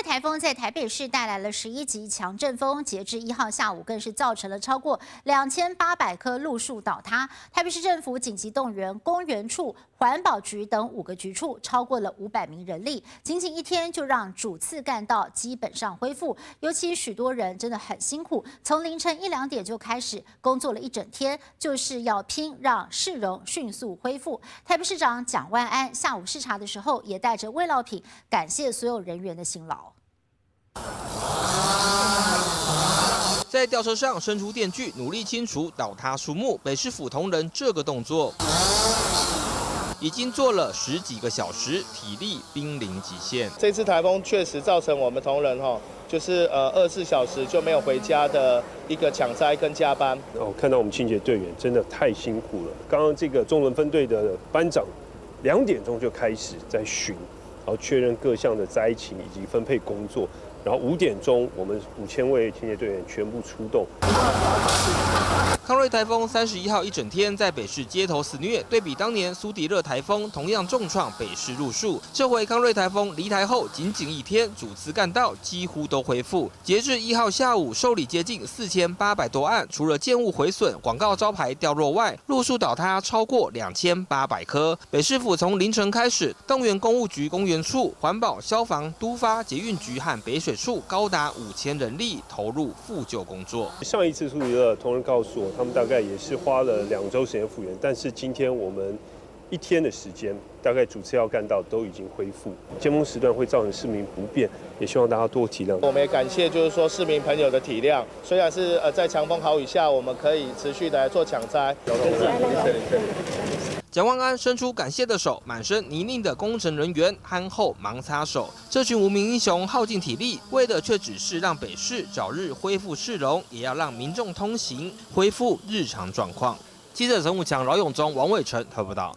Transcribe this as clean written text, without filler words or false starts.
台风在台北市带来了11级强阵风，截至1号下午，更是造成了超过2800棵路树倒塌。台北市政府紧急动员公园处、环保局等5个局处，超过了500名人力，仅仅1天就让主次干道基本上恢复。尤其许多人真的很辛苦，从凌晨1、2点就开始工作了一整天，就是要拼让市容迅速恢复。台北市长蒋万安下午视察的时候，也带着慰劳品感谢所有人员的辛劳。在吊车上伸出电锯，努力清除倒塌树木。北市府同仁这个动作已经做了10几个小时，体力濒临极限。这次台风确实造成我们同仁就是24小时就没有回家的一个抢灾跟加班。看到我们清洁队员真的太辛苦了。刚刚这个中轮分队的班长2点钟就开始在巡，然后确认各项的灾情以及分配工作。然后5点钟，我们5000位清洁队员全部出动。康瑞台风31号一整天在北市街头肆虐，对比当年苏迪热台风同样重创北市路树，这回康瑞台风离台后仅仅1天，主次干道几乎都恢复。截至1号下午，受理接近4800多案，除了建物毁损、广告招牌掉落外，路树倒塌超过2800棵。北市府从凌晨开始动员公务局、公园处、环保、消防、都发、捷运局和北水处高达5000人力投入复救工作。上一次苏迪热同仁告诉我，他们大概也是花了2周时间复原，但是今天我们1天的时间，大概主次要干道都已经恢复。尖峰时段会造成市民不便，也希望大家多体谅。我们也感谢就是说市民朋友的体谅，虽然是在强风豪雨下，我们可以持续的来做抢灾。蒋万安伸出感谢的手，满身泥泞的工程人员憨厚忙擦手。这群无名英雄耗尽体力，为的却只是让北市早日恢复市容，也要让民众通行恢复日常状况。记者陈武强、饶永忠、王伟成报道。